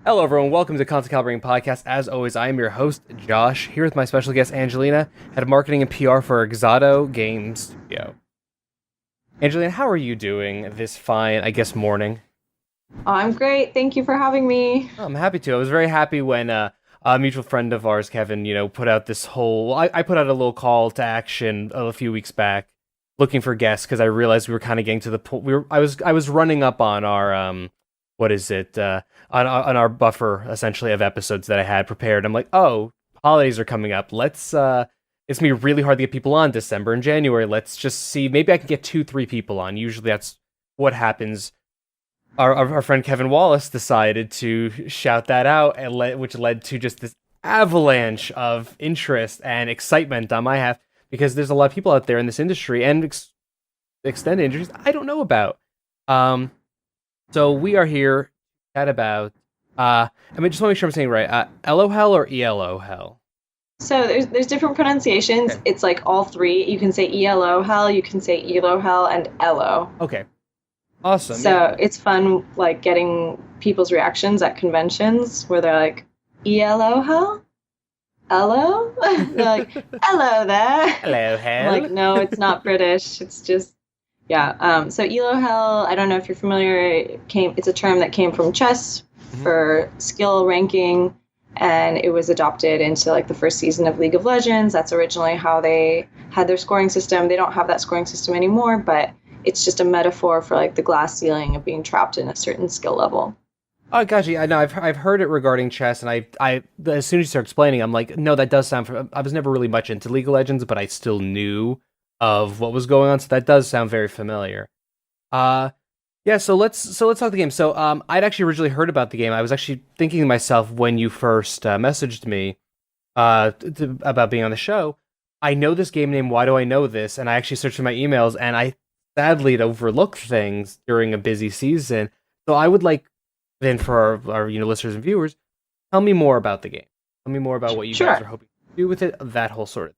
Hello, everyone. Welcome to Constant Calibrating Podcast. As always, I am your host, Josh, here with my special guest, Angelina, head of marketing and PR for Exato Games Studio. Angelina, how are you doing this fine, morning? I'm great. Thank you for having me. Oh, I'm happy to. I was very happy when a mutual friend of ours, Kevin, put out this whole. I put out a little call to action a few weeks back, looking for guests because I realized we were kind of getting to the point. I was running up on our what is it on our buffer essentially of episodes that I had prepared. I'm like, oh, holidays are coming up. It's gonna be really hard to get people on December and January. Let's just see. Maybe I can get 2-3 people on. Usually that's what happens. Our friend Kevin Wallace decided to shout that out, which led to just this avalanche of interest and excitement on my half because there's a lot of people out there in this industry and extended industries I don't know about. Um, so we are here to chat about. Just want to make sure I'm saying it right. Elo Hell or Elo Hell? So there's different pronunciations. Okay. It's like all three. You can say ELO hell, you can say ELO hell, and Elo. Okay. Awesome. So it's fun, like getting people's reactions at conventions where they're like, ELO hell, Elo. They're like, hello there. Hello, I'm Hell. like, no, it's not British. It's just yeah. So ELO hell. I don't know if you're familiar. It's a term that came from chess Mhm. for skill ranking, and it was adopted into like the first season of League of Legends. That's originally how they had their scoring system. They don't have that scoring system anymore, but it's just a metaphor for like the glass ceiling of being trapped in a certain skill level. Oh, gotcha. I know. I've heard it regarding chess, and I as soon as you start explaining, I'm like, no, that does sound. I was never really much into League of Legends, but I still knew of what was going on, so that does sound very familiar. Uh, yeah. So let's talk the game. So I'd actually originally heard about the game. I was actually thinking to myself when you first messaged me about being on the show. I know this game name. Why do I know this? And I actually searched for my emails, and I sadly had overlooked things during a busy season. So I would like then for our listeners and viewers, tell me more about the game. Tell me more about what you guys Sure. are hoping to do with it. That whole sort of.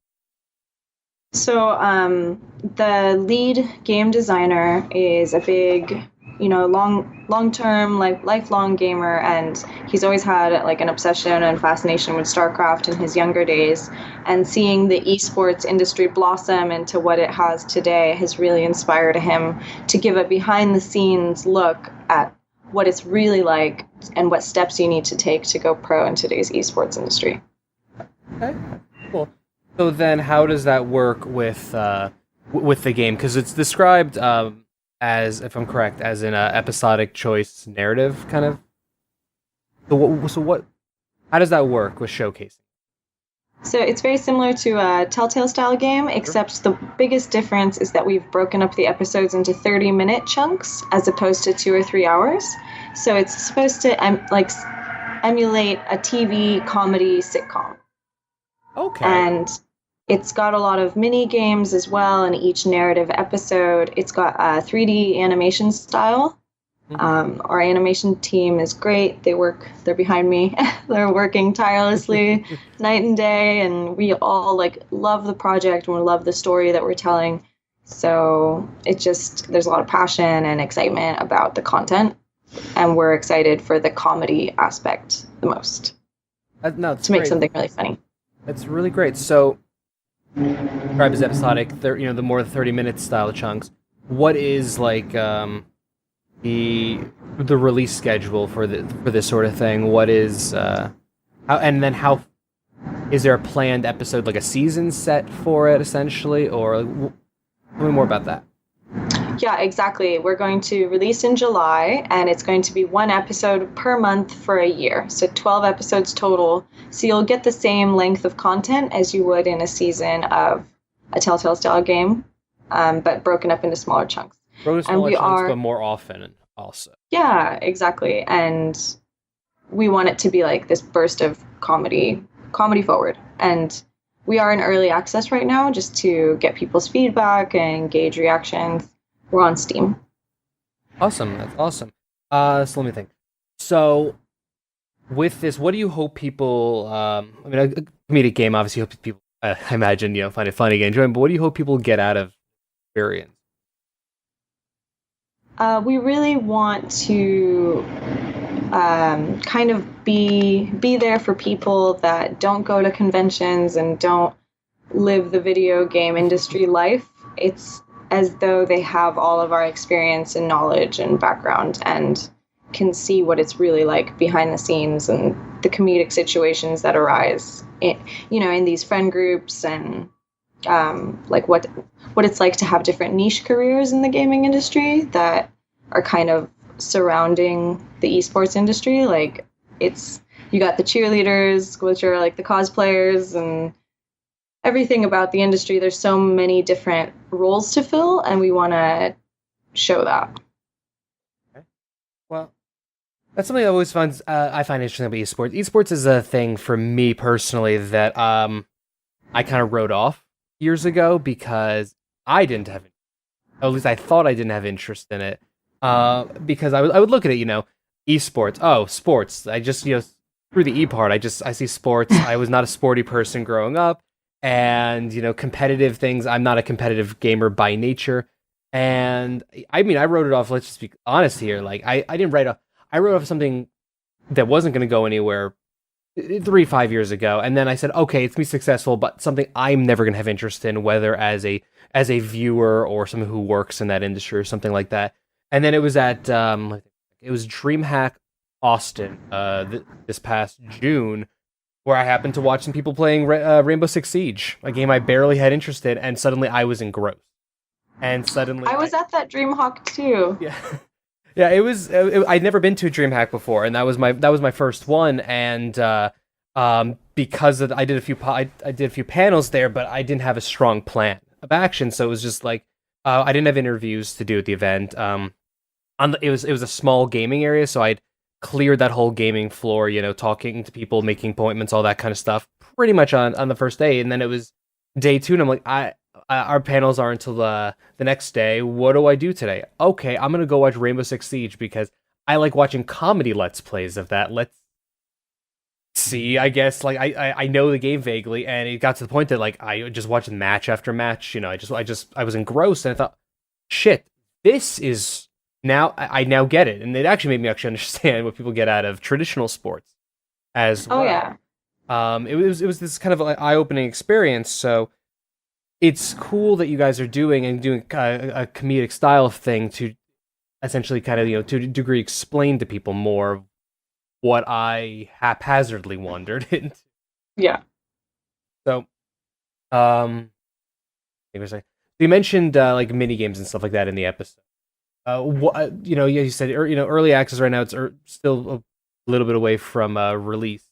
So the lead game designer is a big, long term, like lifelong gamer, and he's always had like an obsession and fascination with StarCraft in his younger days. And seeing the esports industry blossom into what it has today has really inspired him to give a behind the scenes look at what it's really like and what steps you need to take to go pro in today's esports industry. Okay, cool. So then, how does that work with the game? Because it's described as, if I'm correct, as in a episodic choice narrative kind of. So what? How does that work with showcasing? So it's very similar to a Telltale style game, Sure. except the biggest difference is that we've broken up the episodes into 30-minute chunks as opposed to 2 or 3 hours. So it's supposed to emulate a TV comedy sitcom. Okay. And it's got a lot of mini games as well in each narrative episode. It's got a 3D animation style. Mhm. Our animation team is great. They're behind me. They're working tirelessly night and day, and we all like love the project and we love the story that we're telling. So there's a lot of passion and excitement about the content, and we're excited for the comedy aspect the most No, it's to make great. something really funny. It's really great. So, described as episodic, the more 30-minute style chunks. What is like the release schedule for this sort of thing? What is how is there a planned episode, like a season set for it essentially, or tell me more about that. Yeah, exactly. We're going to release in July, and it's going to be one episode per month for a year. So 12 episodes total. So you'll get the same length of content as you would in a season of a Telltale style game, but broken up into smaller chunks. Grow And smaller we chunks, are, but more often also. yeah, exactly. And we want it to be like this burst of comedy forward. And we are in early access right now just to get people's feedback and gauge reactions. We're on Steam. Awesome, that's awesome. So let me think. So with this, what do you hope people? A comedic game, obviously, hope people. I imagine find it funny, get enjoying. But what do you hope people get out of experience? We really want to kind of be there for people that don't go to conventions and don't live the video game industry life. It's as though they have all of our experience and knowledge and background and can see what it's really like behind the scenes and the comedic situations that arise in these friend groups, and like what it's like to have different niche careers in the gaming industry that are kind of surrounding the esports industry. Like you got the cheerleaders, which are like the cosplayers, and everything about the industry. There's so many different roles to fill, and we want to show that. Okay. Well, that's something I find interesting about esports. Esports is a thing for me personally that I kind of wrote off years ago because I didn't have, at least I thought I didn't have interest in it. Because I would look at it, esports. Oh, sports. I just, through the E part, I see sports. I was not a sporty person growing up, and competitive things. I'm not a competitive gamer by nature, and I mean, I wrote it off. Let's just be honest here. Like, I didn't write off. I wrote off something that wasn't going to go anywhere 3-5 years ago, and then I said, okay, it's me successful, but something I'm never going to have interest in, whether as a viewer or someone who works in that industry or something like that. And then it was at DreamHack Austin this past June, where I happened to watch some people playing Rainbow Six Siege, a game I barely had interest in, and suddenly I was engrossed. And suddenly I was at that DreamHack too. Yeah. Yeah, I'd never been to a DreamHack before, and that was my first one. And because I did a few panels there, but I didn't have a strong plan of action, so it was just like I didn't have interviews to do at the event. It was a small gaming area, so I'd cleared that whole gaming floor, talking to people, making appointments, all that kind of stuff, pretty much on the first day. And then it was day 2, and I'm like, our panels are until the next day. What do I do today? Okay, I'm gonna go watch Rainbow Six Siege because I like watching comedy Let's Plays of that. Let's see, I guess, like I know the game vaguely, and it got to the point that like I just watched match after match. I was engrossed, and I thought, shit, this is now I now get it, and it actually made me actually understand what people get out of traditional sports as well. Oh yeah. It was this kind of like eye-opening experience. So it's cool that you guys are doing a comedic style thing to essentially kind of to a degree explain to people more what I haphazardly wandered into. Yeah. So, you mentioned like mini games and stuff like that in the episode. You said early access right now. It's still a little bit away from release.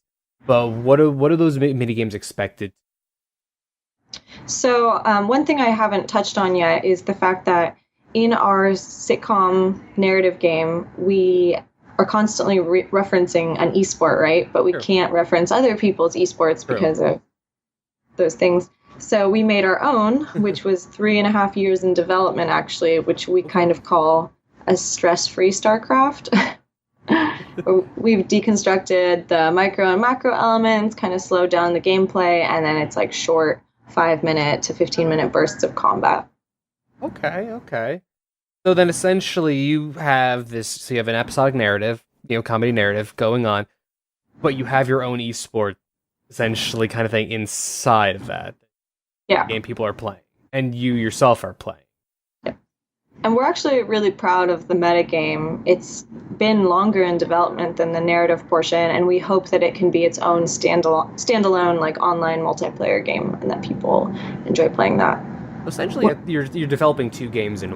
But what are those mini games expected? So one thing I haven't touched on yet is the fact that in our sitcom narrative game, we are constantly referencing an esport, right? But we can't reference other people's esports because of those things. So we made our own, which was 3.5 years in development, actually, which we kind of call a stress-free StarCraft. We've deconstructed the micro and macro elements, kind of slowed down the gameplay, and then it's like short 5-minute to 15-minute bursts of combat. Okay. So then essentially you have you have an episodic narrative, comedy narrative going on, but you have your own esport, essentially kind of thing inside of that. Yeah. Game people are playing, and you yourself are playing. Yeah. And we're actually really proud of the metagame. It's been longer in development than the narrative portion, and we hope that it can be its own standalone like online multiplayer game, and that people enjoy playing that. Essentially, you're developing 2 games in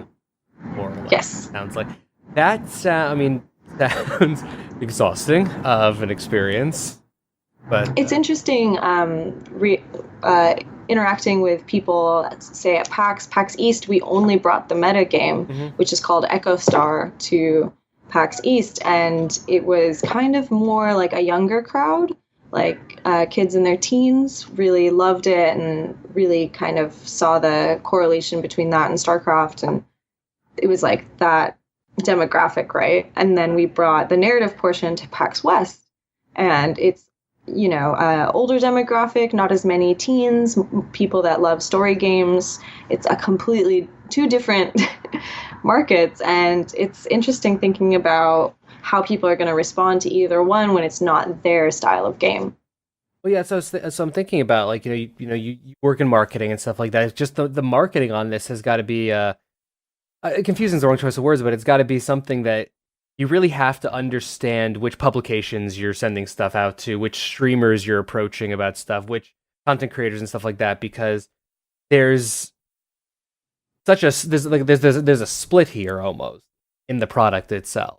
more or less. Yes. Sounds like that. Sounds exhausting of an experience, but it's interesting. Interacting with people, say at PAX East, we only brought the meta game, which is called Echo Star, to PAX East, and it was kind of more like a younger crowd, like kids in their teens really loved it and really kind of saw the correlation between that and StarCraft, and it was like that demographic, right? And then we brought the narrative portion to PAX West, and it's older demographic, not as many teens, people that love story games. It's a completely 2 different markets, and it's interesting thinking about how people are going to respond to either one when it's not their style of game. Well, yeah. So I'm thinking about like you work in marketing and stuff like that. It's just the marketing on this has got to be confusing is the wrong choice of words, but it's got to be something that you really have to understand which publications you're sending stuff out to, which streamers you're approaching about stuff, which content creators and stuff like that, because there's there's a split here almost in the product itself.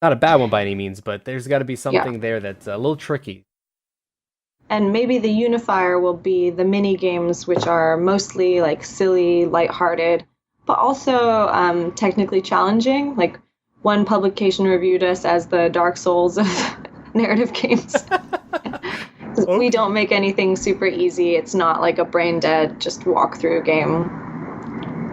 Not a bad one by any means, but there's got to be something there that's a little tricky. And maybe the unifier will be the mini games, which are mostly like silly, lighthearted, but also technically challenging. Like one publication reviewed us as the Dark Souls of narrative games. Okay. We don't make anything super easy. It's not like a brain dead, just walk through game.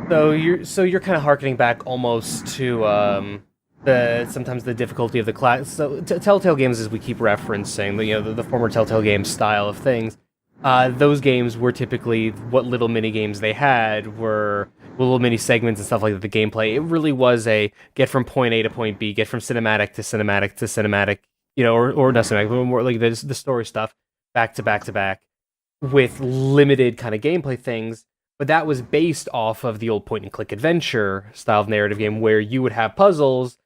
So you're kind of harkening back almost to sometimes the difficulty of the class. So Telltale Games, as we keep referencing, the former Telltale Games style of things. Those games were typically what little mini games they had were little mini segments and stuff like that. The gameplay, it really was a get from point A to point B, get from cinematic to cinematic to cinematic, or not cinematic, but more like the story stuff, back to back to back, with limited kind of gameplay things. But that was based off of the old point-and-click adventure style of narrative game where you would have puzzles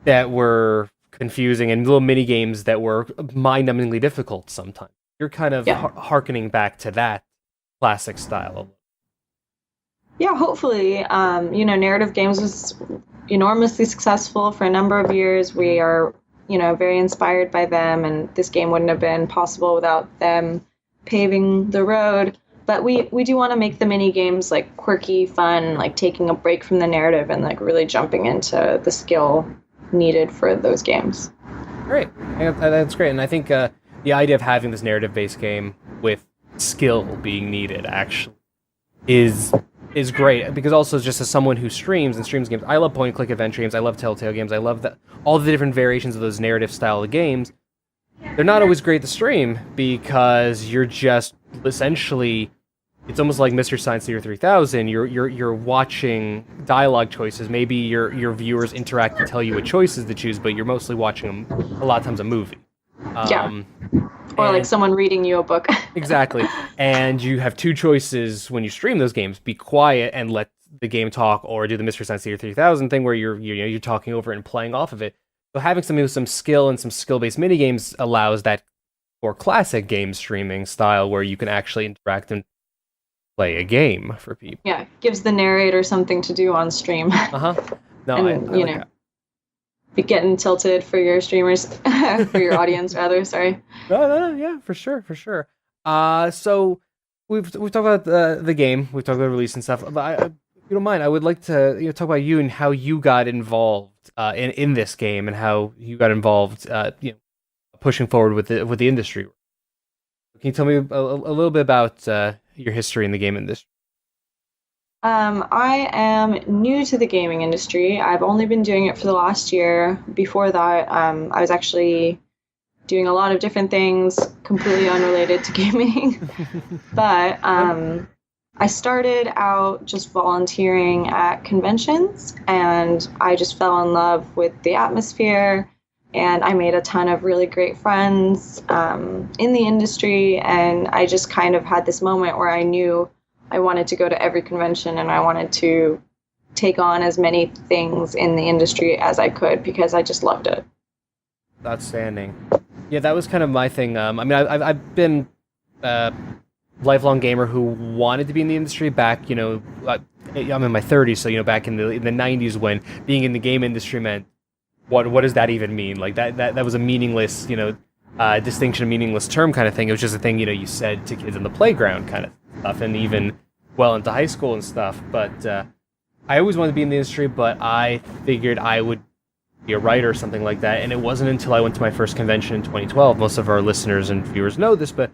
that were confusing and little mini-games that were mind-numbingly difficult sometimes. You're kind of hearkening back to that classic style. Yeah, hopefully. Narrative games was enormously successful for a number of years. We are, very inspired by them, and this game wouldn't have been possible without them paving the road. But we do want to make the mini games like quirky, fun, like taking a break from the narrative and like really jumping into the skill needed for those games. Great, that's great, and I think the idea of having this narrative-based game with skill being needed actually is great, because also just as someone who streams games, I love point-and-click adventure games, I love Telltale games, I love all the different variations of those narrative style of games. They're not always great to stream because you're just essentially, it's almost like Mr. Science Theater 3000. You're watching dialogue choices. Maybe your viewers interact and tell you what choices to choose, but you're mostly watching a lot of times a movie. Or like someone reading you a book. Exactly. And you have two choices when you stream those games: be quiet and let the game talk, or do the Mr. Science Theater 3000 thing where you're talking over it and playing off of it. So having something with some skill and some skill-based minigames allows that more classic game streaming style where you can actually interact and play a game for people. Yeah, gives the narrator something to do on stream. No, and, I like that. Be getting tilted for your streamers, for your audience rather. Sorry. No, yeah, for sure. So we've talked about the game, we've talked about release and stuff. But if you don't mind, I would like to talk about you and how you got involved in this game and how you got involved, pushing forward with the industry. Can you tell me a little bit about your history in the game industry? I am new to the gaming industry. I've only been doing it for the last year. Before that, I was actually doing a lot of different things completely unrelated to gaming. But I started out just volunteering at conventions, and I just fell in love with the atmosphere, and I made a ton of really great friends in the industry, and I just kind of had this moment where I knew I wanted to go to every convention and I wanted to take on as many things in the industry as I could because I just loved it. Outstanding. Yeah, that was kind of my thing. I've been a lifelong gamer who wanted to be in the industry back, I'm in my 30s, so, back in the 90s when being in the game industry meant, what does that even mean? Like that was a meaningless, distinction, meaningless term kind of thing. It was just a thing, you said to kids in the playground kind of stuff, and even well into high school and stuff. But I always wanted to be in the industry, but I figured I would be a writer or something like that. And it wasn't until I went to my first convention in 2012. Most of our listeners and viewers know this, but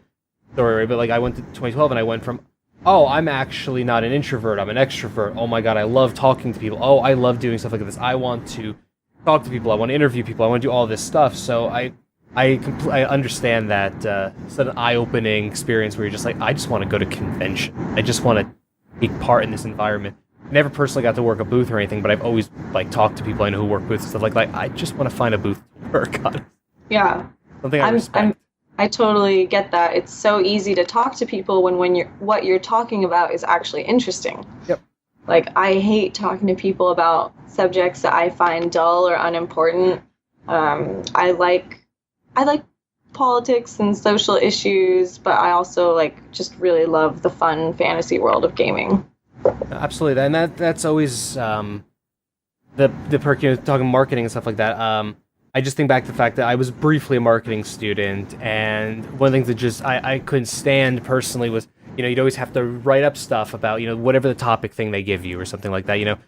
like I went to 2012 and I went from, oh, I'm actually not an introvert, I'm an extrovert. Oh my god, I love talking to people. Oh, I love doing stuff like this. I want to talk to people. I want to interview people. I want to do all this stuff. So I understand that it's an eye-opening experience where you're just like, I just want to go to convention. I just want to take part in this environment. never personally got to work a booth or anything, but I've always like talked to people I know who work booths and stuff like I just want to find a booth to work on. Yeah. Something I I'm respect. I totally get that. It's so easy to talk to people when what you're talking about is actually interesting. Yep. Like I hate talking to people about subjects that I find dull or unimportant. I like politics and social issues, but I also like just really love the fun fantasy world of gaming. Absolutely, and that's always the perk. You know, talking marketing and stuff like that. I just think back to the fact that I was briefly a marketing student, and one of the things that just I couldn't stand personally was, you know, you'd always have to write up stuff about, you know, whatever the topic thing they give you or something like that.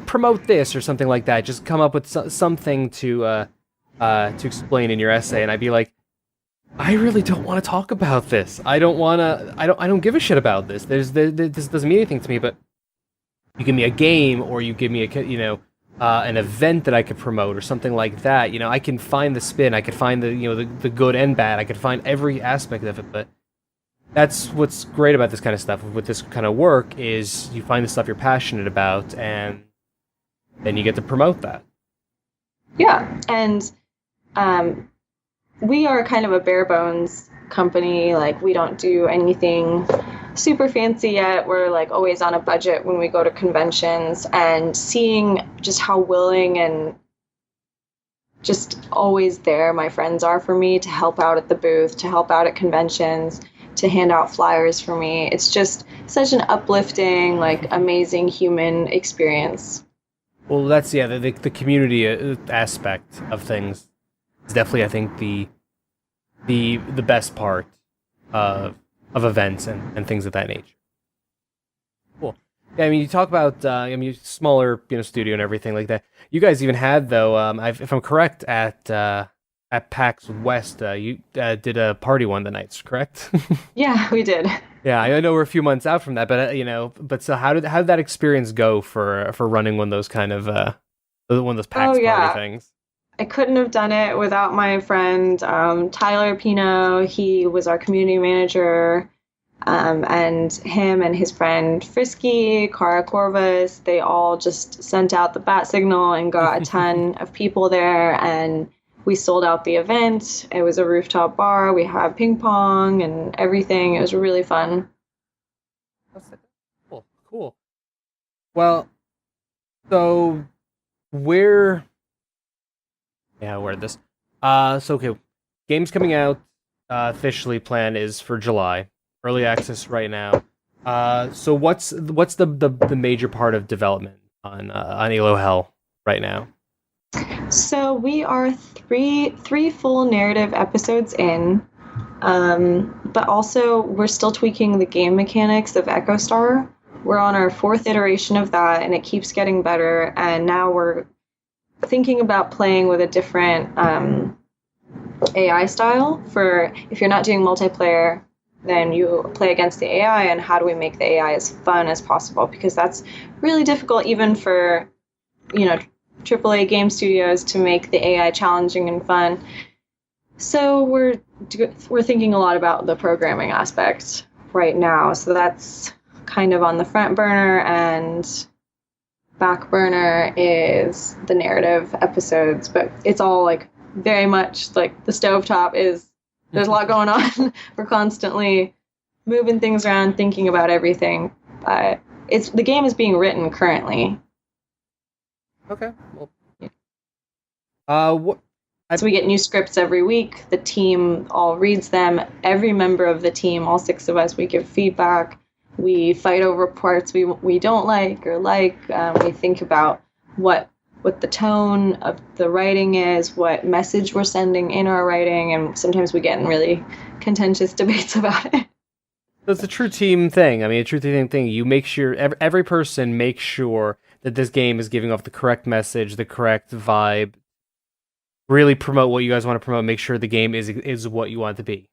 Promote this or something like that. Just come up with something to explain in your essay, and I'd be like, I really don't want to talk about this. I don't want to. I don't give a shit about this. This doesn't mean anything to me. But you give me a game, or you give me an event that I could promote, or something like that. You know, I can find the spin. I could find the good and bad. I could find every aspect of it. But that's what's great about this kind of stuff. With this kind of work, is you find the stuff you're passionate about, and then you get to promote that. Yeah, and we are kind of a bare bones company. Like we don't do anything super fancy yet. We're like always on a budget when we go to conventions, and seeing just how willing and just always there my friends are for me to help out at the booth, to help out at conventions, to hand out flyers for me. It's just such an uplifting, like amazing human experience. Well, that's the community aspect of things is definitely, I think, the best part of events and things of that nature. Cool. Yeah, I mean, you talk about smaller, studio and everything like that. You guys even had, though, if I'm correct, at PAX West, you did a party one of the nights, correct? Yeah, we did. Yeah, I know we're a few months out from that, but but so how did that experience go for running one of those kind of one of those PAX party things? I couldn't have done it without my friend Tyler Pino. He was our community manager, and him and his friend Frisky, Cara Corvus, they all just sent out the bat signal and got a ton of people there, and we sold out the event. It was a rooftop bar. We had ping pong and everything. It was really fun. Cool. Well, so where this? Okay, game's coming out. Officially plan is for July. Early access right now. So what's the major part of development on Elo Hell right now? So we are three full narrative episodes in, but also we're still tweaking the game mechanics of Echo Star. We're on our 4th iteration of that, and it keeps getting better. And now we're thinking about playing with a different AI style. For if you're not doing multiplayer, then you play against the AI, and how do we make the AI as fun as possible? Because that's really difficult, even for AAA game studios, to make the AI challenging and fun. So we're thinking a lot about the programming aspect right now. So that's kind of on the front burner, and back burner is the narrative episodes. But it's all like very much like the stovetop is. There's a lot going on. We're constantly moving things around, thinking about everything. But the game is being written currently. Okay. Well, so we get new scripts every week. The team all reads them. Every member of the team, all 6 of us, we give feedback. We fight over parts we don't like or like. We think about what the tone of the writing is, what message we're sending in our writing, and sometimes we get in really contentious debates about it. So it's a true team thing. I mean, a true team thing. You make sure every person makes sure that this game is giving off the correct message, the correct vibe. Really promote what you guys want to promote. Make sure the game is what you want it to be,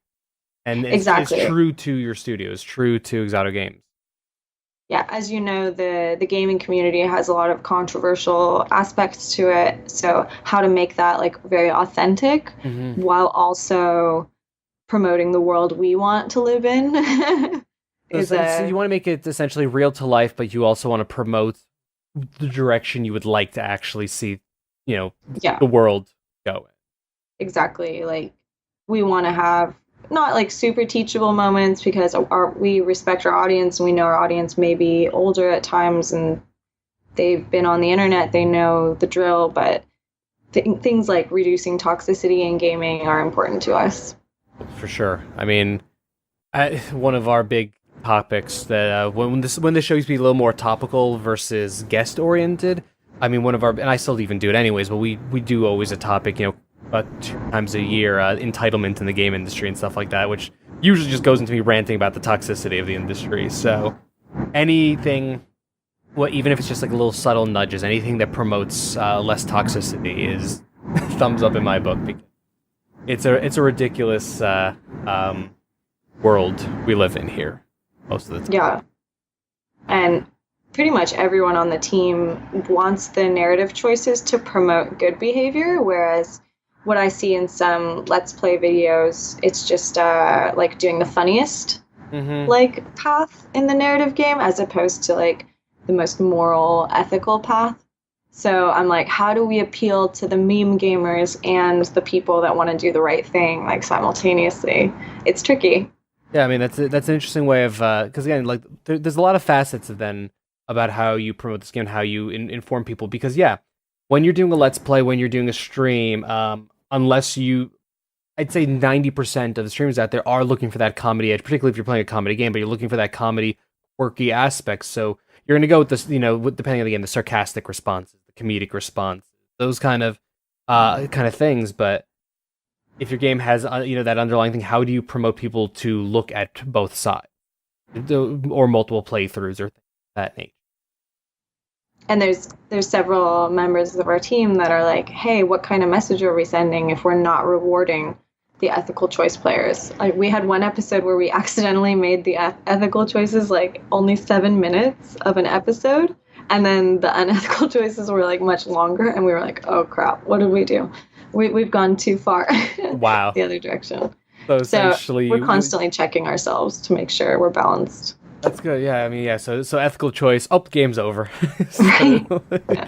and it's true to your studios, true to Exato Games. Yeah, as you know, the gaming community has a lot of controversial aspects to it. So how to make that like very authentic, while also promoting the world we want to live in. is So you want to make it essentially real to life, but you also want to promote the direction you would like to actually see, yeah, the world go in. exactly. Like we want to have not like super teachable moments because we respect our audience and we know our audience may be older at times and they've been on the internet, they know the drill, but things like reducing toxicity in gaming are important to us. For sure. I mean, one of our big topics that when the show used to be a little more topical versus guest oriented. I mean, and I still even do it anyways, but we do always a topic, 2 times a year, entitlement in the game industry and stuff like that, which usually just goes into me ranting about the toxicity of the industry. So anything, well, even if it's just like little subtle nudges, anything that promotes less toxicity is thumbs up in my book, because it's a ridiculous world we live in here most of the time. Yeah. And pretty much everyone on the team wants the narrative choices to promote good behavior, whereas what I see in some Let's Play videos, it's just like doing the funniest like path in the narrative game as opposed to like the most moral, ethical path. So I'm like, how do we appeal to the meme gamers and the people that want to do the right thing like simultaneously? It's tricky. Yeah, I mean that's an interesting way of because again, like there's a lot of facets then about how you promote this game, how you inform people. Because yeah, when you're doing a let's play, when you're doing a stream, unless I'd say 90% of the streamers out there are looking for that comedy edge, particularly if you're playing a comedy game, but you're looking for that comedy quirky aspect. So you're going to go with this, depending on the game, the sarcastic responses, the comedic response, those kind of things. But if your game has that underlying thing, how do you promote people to look at both sides, or multiple playthroughs or things of that nature? And there's several members of our team that are like, hey, what kind of message are we sending if we're not rewarding the ethical choice players? Like we had one episode where we accidentally made the ethical choices like only 7 minutes of an episode, and then the unethical choices were like much longer, and we were like, oh crap, what did we do? We've gone too far. Wow. The other direction. So essentially, we're constantly checking ourselves to make sure we're balanced. That's good. Yeah, I mean, yeah. So ethical choice. Oh, the game's over. Right. Yeah.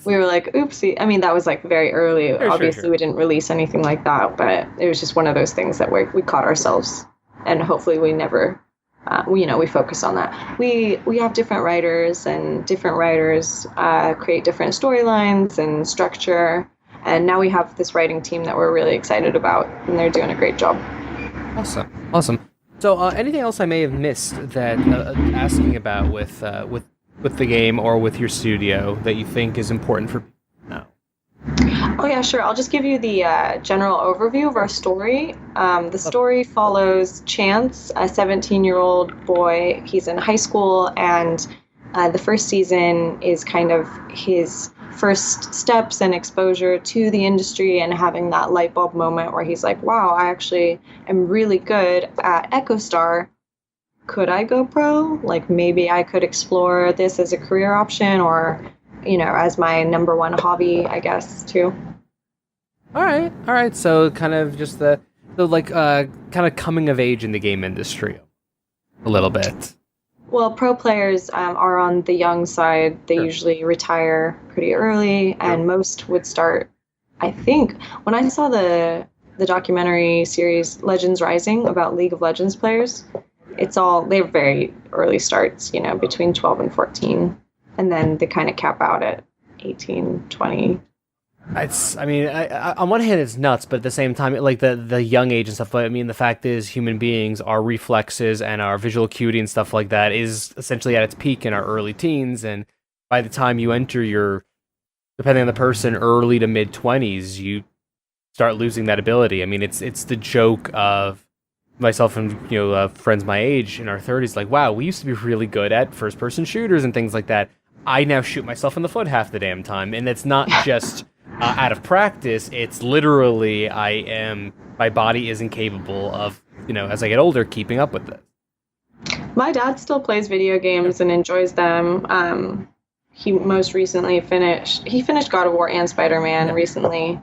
We were like, oopsie. I mean, that was like very early. Obviously, we didn't release anything like that, but it was just one of those things that we caught ourselves, and hopefully we never, we focus on that. We have different writers, and different writers create different storylines and structure, and now we have this writing team that we're really excited about, and they're doing a great job. Awesome. So, anything else I may have missed that asking about with the game or with your studio that you think is important for people now? Oh yeah, sure. I'll just give you the general overview of our story. The story follows Chance, a 17-year-old boy. He's in high school, and the first season is kind of his first steps and exposure to the industry and having that light bulb moment where he's like, wow, I actually am really good at EchoStar. Could I go pro? Like maybe I could explore this as a career option or, as my number one hobby, I guess, too. All right. So kind of just kind of coming of age in the game industry a little bit. Well, pro players are on the young side. They usually retire pretty early, and most would start, I think, when I saw the documentary series Legends Rising about League of Legends players, they're very early starts, between 12 and 14, and then they kind of cap out at 18, 20. On one hand it's nuts, but at the same time, like the young age and stuff, but I mean, the fact is human beings, our reflexes and our visual acuity and stuff like that is essentially at its peak in our early teens, and by the time you enter your, depending on the person, early to mid 20s, you start losing that ability. I mean, it's the joke of myself and friends my age in our 30s, like, wow, we used to be really good at first person shooters and things like that. I now shoot myself in the foot half the damn time, and it's not just out of practice, it's literally my body isn't capable of, as I get older, keeping up with this. My dad still plays video games and enjoys them. He most recently finished God of War and Spider-Man recently.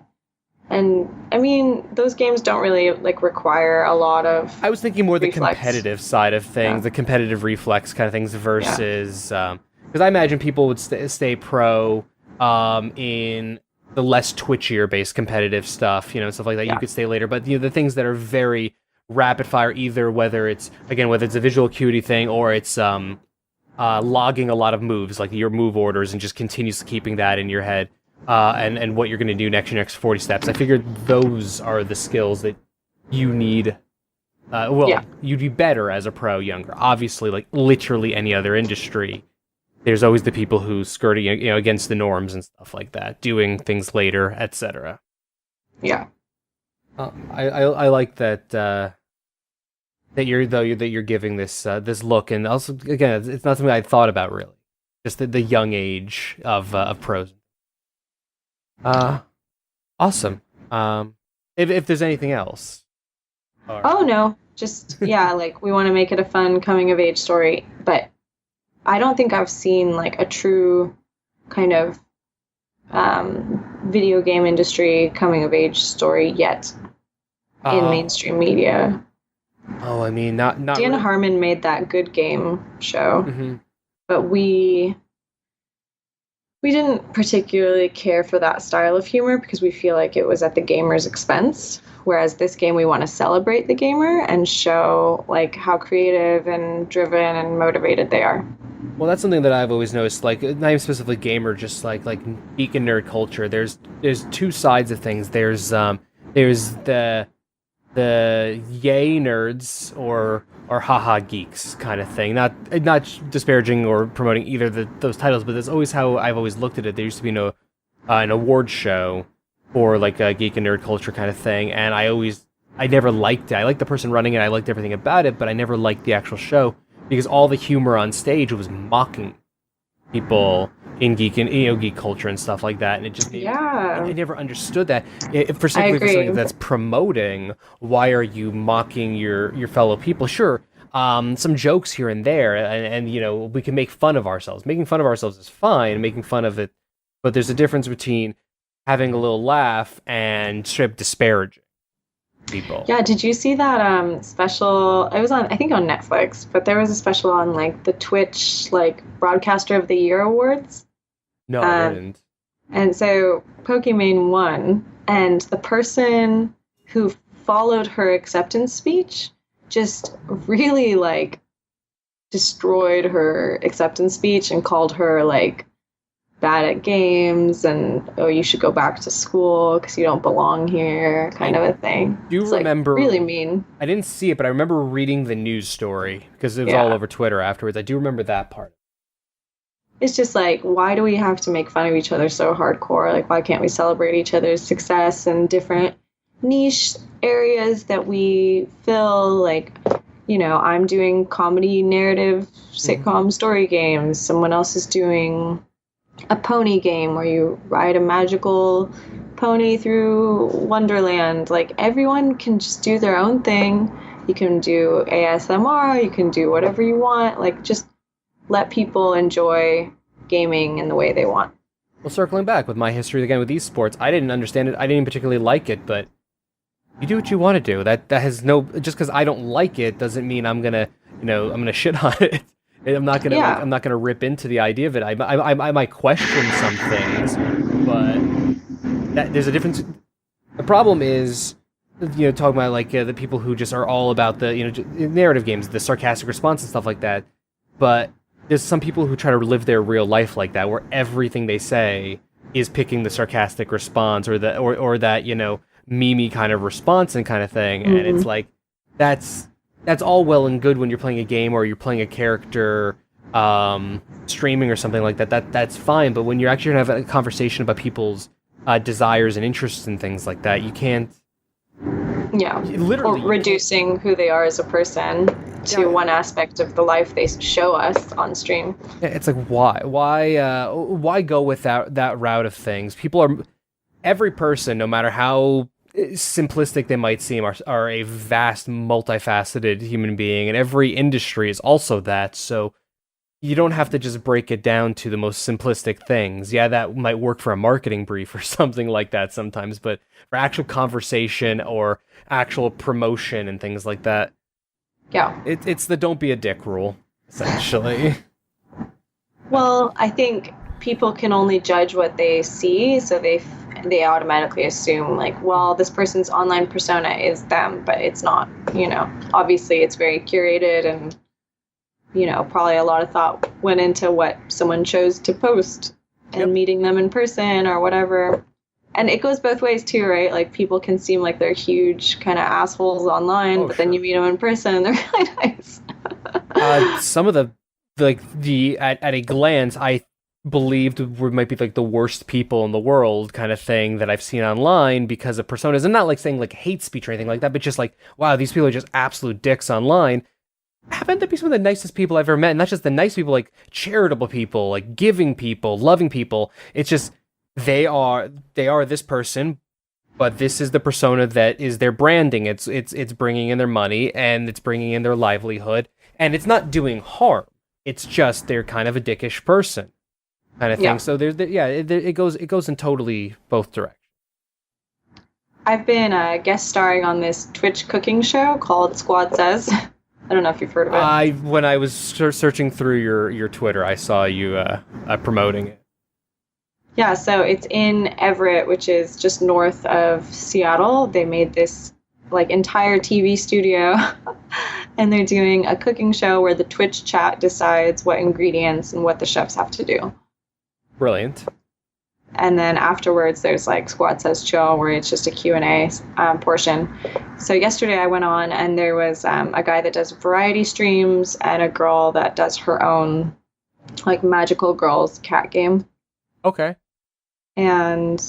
And I mean, those games don't really like require a lot of I was thinking more the reflex. competitive side of Yeah. things, the competitive reflex kind of things Yeah. versus because I imagine people would stay pro in the less twitchier based competitive stuff, stuff like that. You Yeah. could stay later, but the things that are very rapid fire, either whether it's a visual acuity thing or it's logging a lot of moves, like your move orders, and just continuously keeping that in your head, and what you're going to do your next 40 steps. I figured those are the skills that you need. Yeah. You'd be better as a pro younger. Obviously, like literally any other industry, there's always the people who skirting, against the norms and stuff like that, doing things later, etc. Yeah. I like that. That you're giving this look, and also again, it's not something I thought about really. Just the young age of pros. Uh, awesome. If there's anything else. Oh no, just yeah, like we want to make it a fun coming of age story, but I don't think I've seen like a true kind of video game industry coming of age story yet in mainstream media. Oh, I mean, not Dan really. Harmon made that Good Game show, Hmm. but we didn't particularly care for that style of humor because we feel like it was at the gamer's expense. Whereas this game, we want to celebrate the gamer and show like how creative and driven and motivated they are. Well, that's something that I've always noticed. Like, not even specifically gamer, just like geek and nerd culture. There's two sides of things. There's the yay nerds or haha geeks kind of thing. Not disparaging or promoting either those titles, but that's always how I've always looked at it. There used to be an award show for like a geek and nerd culture kind of thing, and I never liked it. I liked the person running it. I liked everything about it, but I never liked the actual show because all the humor on stage was mocking people in geek culture and stuff like that, and it just made I Yeah, never understood that. I Particularly for something agree. that's promoting, why are you mocking your fellow people? Sure, some jokes here and there, and we can make fun of ourselves. Making fun of ourselves is fine. Making fun of it, but there's a difference between having a little laugh and straight up disparaging people. Yeah, did you see that special? It was on, I think on Netflix, but there was a special on like the Twitch like Broadcaster of the Year awards. No, I Um, didn't. and so Pokimane won, and the person who followed her acceptance speech just really like destroyed her acceptance speech and called her like bad at games and oh you should go back to school because you don't belong here kind I of a thing. do It's like remember. really mean. I didn't see it, but I remember reading the news story because it was all Yeah. over Twitter afterwards. I do remember that part. It's just like, why do we have to make fun of each other so hardcore? Like, why can't we celebrate each other's success and different niche areas that we fill? Like, I'm doing comedy narrative Mhm. sitcom story games. Someone else is doing a pony game where you ride a magical pony through Wonderland. Like, everyone can just do their own thing. You can do ASMR, you can do whatever you want. Like, just let people enjoy gaming in the way they want. Well, circling back with my history again with esports, I didn't understand it. I didn't particularly like it, but you do what you want to do. That has no just because I don't like it doesn't mean I'm gonna shit on it. Yeah, I'm not gonna rip into the idea of it. I might question some things, but there's a difference. The problem is, talking about like the people who just are all about the narrative games, the sarcastic response and stuff like that. But there's some people who try to live their real life like that, where everything they say is picking the sarcastic response or that memey kind of response and kind of thing, and it's mm-hmm. like that's that's all well and good when you're playing a game or you're playing a character streaming or something like that. That's fine, but when you're actually gonna have a conversation about people's desires and interests and things like that, you can't Yeah, or literally you can't. reducing who they are as a person to Yeah, one aspect of the life they show us on stream. yeah, it's like why go with that route of things? People are every person, no matter how simplistic they might seem, are a vast, multifaceted human being, and every industry is also that. So you don't have to just break it down to the most simplistic things. Yeah, that might work for a marketing brief or something like that sometimes, but for actual conversation or actual promotion and things like that, Yeah. it's the don't be a dick rule, essentially. Well, I think people can only judge what they see, so they automatically assume like, well, this person's online persona is them, but it's not. Obviously, it's very curated, and probably a lot of thought went into what someone chose to post and Yep. meeting them in person or whatever. And it goes both ways too, right? Like people can seem like they're huge kind of assholes online, but then Sure. you meet them in person and they're really nice. Some of the at a glance, I believed might be like the worst people in the world kind of thing that I've seen online because of personas, and not like saying like hate speech or anything like that, but just like, wow, these people are just absolute dicks online. Happen to be some of the nicest people I've ever met, and not just the nice people, like charitable people, like giving people, loving people. It's just they are this person, but this is the persona that is their branding. It's bringing in their money and it's bringing in their livelihood, and it's not doing harm. It's just they're kind of a dickish person, kind of thing. Yeah. So it goes in totally both directions. I've been guest starring on this Twitch cooking show called Squad Says. I don't know if you've heard of it. When I was searching through your Twitter, I saw you promoting it. Yeah, so it's in Everett, which is just north of Seattle. They made this like entire TV studio and they're doing a cooking show where the Twitch chat decides what ingredients and what the chefs have to do. Brilliant. And then afterwards there's like Squad Says Chill, where it's just a Q&A portion. So yesterday I went on and there was a guy that does variety streams and a girl that does her own like magical girls cat game. Okay. And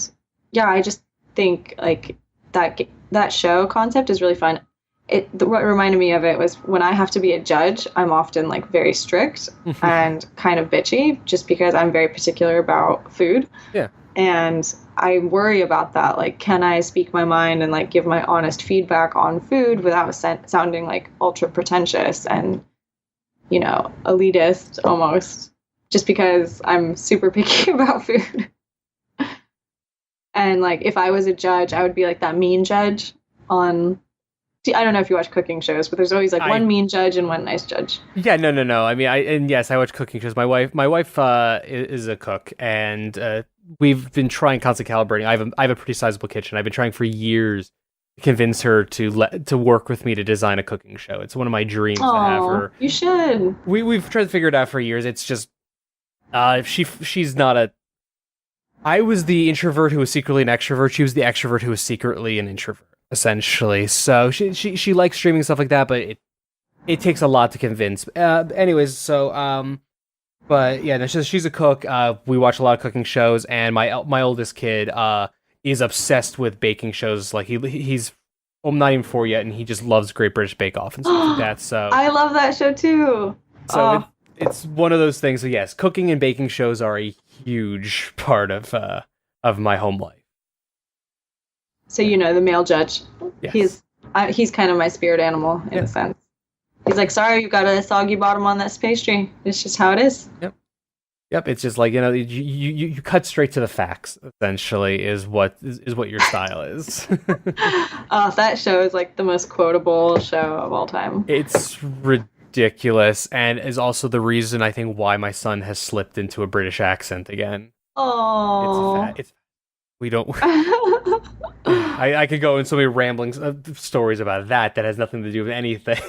yeah, I just think like that show concept is really fun. What reminded me of it was when I have to be a judge, I'm often like very strict and kind of bitchy just because I'm very particular about food. Yeah. And I worry about that. Like, can I speak my mind and like give my honest feedback on food without sounding like ultra pretentious and, elitist almost, just because I'm super picky about food. And like, if I was a judge, I would be like that mean judge on. I don't know if you watch cooking shows, but there's always like one mean judge and one nice judge. Yeah, no. I mean, yes, I watch cooking shows. My wife is a cook, and we've been trying constant calibrating. I have a pretty sizable kitchen. I've been trying for years to convince her to work with me to design a cooking show. It's one of my dreams to have her. You should. We've tried to figure it out for years. It's just she's not a. I was the introvert who was secretly an extrovert. She was the extrovert who was secretly an introvert, essentially. So she likes streaming stuff like that, but it takes a lot to convince. Anyways, but yeah, no, she's a cook. We watch a lot of cooking shows, and my oldest kid is obsessed with baking shows. Like he's not even 4 yet, and he just loves Great British Bake Off and stuff like that. So I love that show too. So it's one of those things. So yes, cooking and baking shows are a huge part of my home life. So the male judge, Yes. he's kind of my spirit animal in a sense. He's like, sorry, you've got a soggy bottom on that pastry. It's just how it is. Yep. It's just like you cut straight to the facts. Essentially, is what your style is. That show is like the most quotable show of all time. It's ridiculous, and is also the reason I think why my son has slipped into a British accent again. Oh. We don't. I could go in so many rambling stories about that has nothing to do with anything.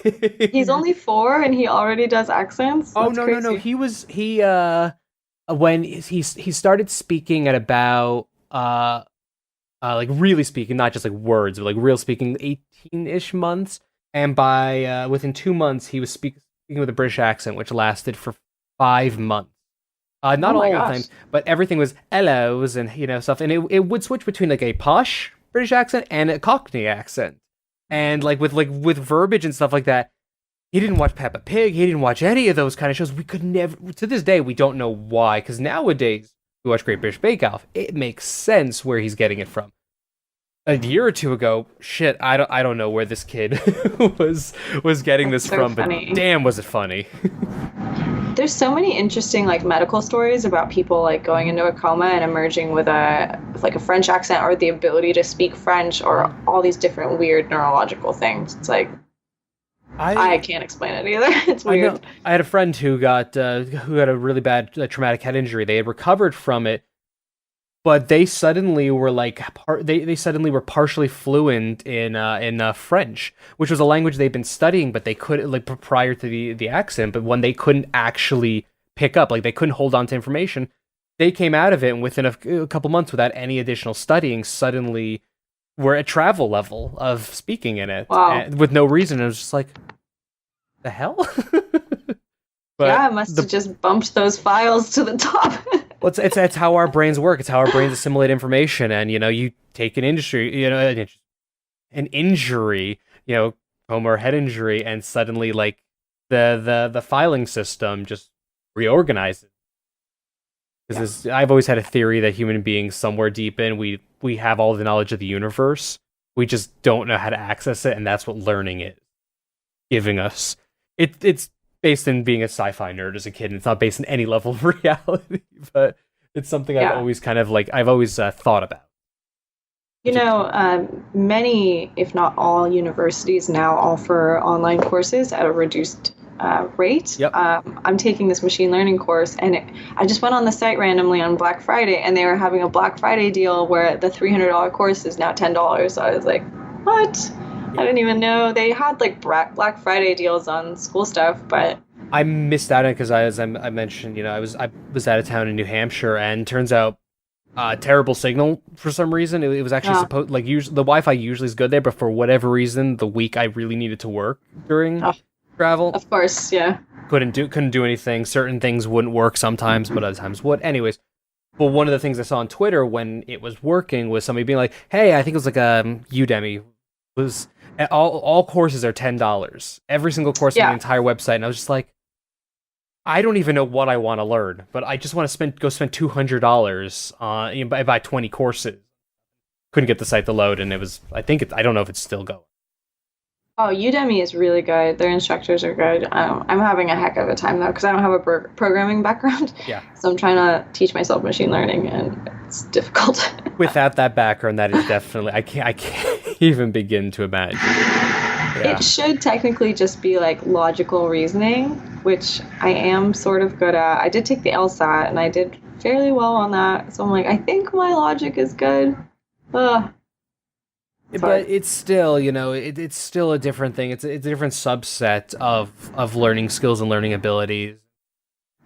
He's only 4 and he already does accents. Oh, That's no. crazy. When he started speaking at about like really speaking, not just like words, but like real speaking, 18-ish months, and by within 2 months he was speaking with a British accent, which lasted for 5 months. Not all the time, but everything was hellos and stuff, and it would switch between like a posh British accent and a Cockney accent, and like with verbiage and stuff like that. He didn't watch Peppa Pig. He didn't watch any of those kind of shows. We could never, to this day, we don't know why. Because nowadays we watch Great British Bake Off. It makes sense where he's getting it from. A year or two ago, shit, I don't know where this kid was getting this from, funny. but damn, was it funny. There's so many interesting like medical stories about people like going Mhm. into a coma and emerging with a French accent or the ability to speak French or all these different weird neurological things. It's like I I can't explain it either. It's I know weird. I had a friend who had a really bad traumatic head injury. They had recovered from it, but they suddenly were like they suddenly were partially fluent in French, which was a language they'd been studying, but they couldn't like prior to the accent. But when they couldn't actually pick up, like they couldn't hold on to information, they came out of it, and within a couple months, without any additional studying, suddenly were at travel level of speaking in it Wow. with no reason. It was just like the hell. Yeah, But I must have just bumped those files to the top. well, it's how our brains work. It's how our brains assimilate information. And you take an industry, an injury, home or head injury, and suddenly like the filing system just reorganizes. Because I've always had a theory that human beings somewhere deep in we have all the knowledge of the universe. We just don't know how to access it, and that's what learning is giving us. It's based in being a sci-fi nerd as a kid, and it's not based in any level of reality, but it's something I've Yeah. always kind of like I've always thought about. You know, many, if not all, universities now offer online courses at a reduced rate. Yep. I'm taking this machine learning course, and I just went on the site randomly on Black Friday, and they were having a Black Friday deal where the $300 course is now $10. So I was like, what? I didn't even know they had like Black Friday deals on school stuff, but I missed out on it because as I mentioned, I was out of town in New Hampshire, and turns out terrible signal for some reason. It was actually uh, supposed like usually the Wi-Fi usually is good there, but for whatever reason, the week I really needed to work during oh, travel, of course, yeah. couldn't do anything. Certain things wouldn't work sometimes, but other times would. Anyways, but one of the things I saw on Twitter when it was working was somebody being like, "Hey, I think it was like Udemy was all courses are $10. Every single course on the Yeah. entire website." And I was just like, I don't even know what I want to learn, but I just want to spend $200 on buy 20 courses. Couldn't get the site to load, and it was I don't know if it's still going. Oh, Udemy is really good. Their instructors are good. I'm having a heck of a time though because I don't have a programming background. Yeah. So I'm trying to teach myself machine learning, and it's difficult. Without that background, that is definitely I can't even begin to imagine. Yeah. It should technically just be like logical reasoning, which I am sort of good at. I did take the LSAT and I did fairly well on that. So I'm like, I think my logic is good. Ugh. But it's still, it's still a different thing. It's a different subset of learning skills and learning abilities.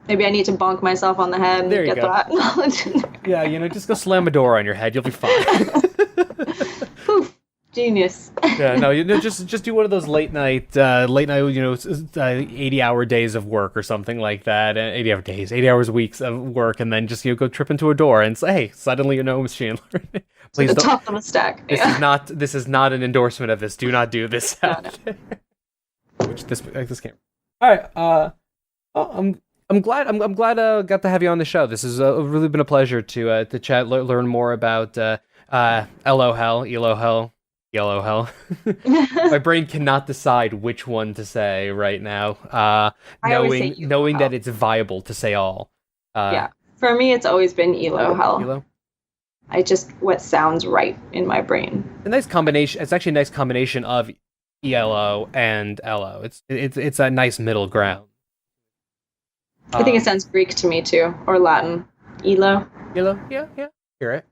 Maybe I need to bonk myself on the head and There you get go. that knowledge in there. Yeah, just go slam a door on your head. You'll be fine. Poof. Genius. Yeah, no, just do one of those late night, 80-hour days of work or something like that. 80-hour days, 80 hours weeks of work, and then just go trip into a door and say, hey, suddenly you know machine learning. Please the don't. top of the stack. This is not an endorsement of this. Do not do this out there. Which this can't. All right. I'm glad got to have you on the show. This has really been a pleasure to chat, learn more about Elo Hell, Elo Hell, Yellow Hell. My brain cannot decide which one to say right now. I always say Elo knowing Hell. that it's viable to say all. Yeah. For me, it's always been Elo Hell. Elo? I just what sounds right in my brain. A nice combination. It's actually a nice combination of ELO and Elo. It's a nice middle ground. I think it sounds Greek to me too, or Latin. Elo. Elo? Yeah. Hear it.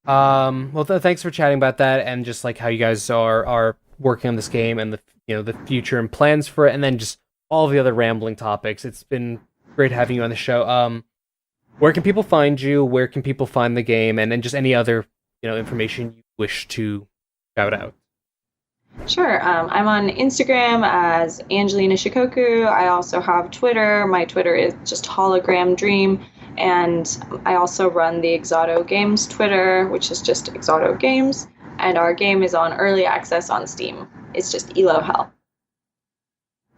Well, thanks for chatting about that, and just like how you guys are working on this game, and the future and plans for it, and then just all of the other rambling topics. It's been great having you on the show. Where can people find you? Where can people find the game? And then just any other information you wish to shout out. Sure. I'm on Instagram as Angelina Shikoku. I also have Twitter. My Twitter is just HologramDream. And I also run the Exato Games Twitter, which is just Exato Games. And our game is on early access on Steam. It's just Elo Hell.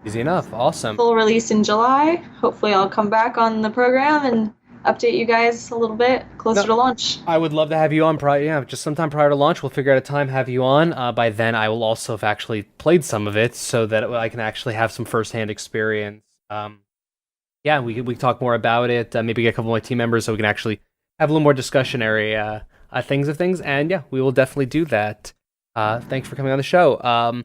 Easy enough. Awesome. Full release in July. Hopefully I'll come back on the program and update you guys a little bit closer to launch. I would love to have you on just sometime prior to launch. We'll figure out a time, have you on. By then I will also have actually played some of it so that I can actually have some firsthand experience. yeah, we can talk more about it. Maybe get a couple of my team members so we can actually have a little more discussionary things. And yeah, we will definitely do that. Thanks for coming on the show.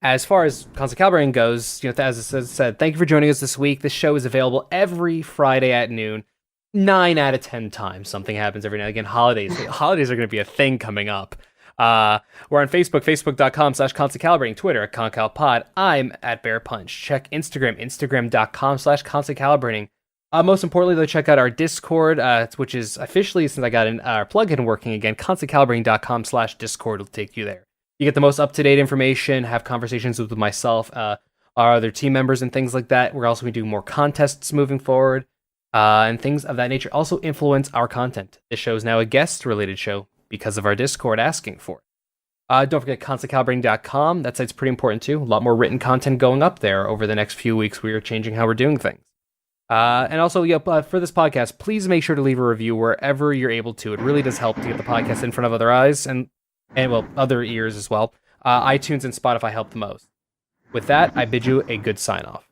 As far as console calibrating goes, as I said, thank you for joining us this week. This show is available every Friday at noon. 9 out of 10 times something happens every now and again. Holidays are going to be a thing coming up. We're on Facebook, facebook.com/constantcalibrating, Twitter at ConCalPod. I'm at Bear Punch. Check Instagram, instagram.com/constantcalibrating. Most importantly, though, check out our Discord, which is officially, since I got our plugin working again, constantcalibrating.com/Discord will take you there. You get the most up-to-date information, have conversations with myself, our other team members, and things like that. We're also going to do more contests moving forward, and things of that nature also influence our content. This show is now a guest-related show because of our Discord asking for it. Don't forget constantcalibrating.com. That site's pretty important too. A lot more written content going up there over the next few weeks. We are changing how we're doing things. And also, for this podcast, please make sure to leave a review wherever you're able to. It really does help to get the podcast in front of other eyes and other ears as well. iTunes and Spotify help the most. With that, I bid you a good sign off.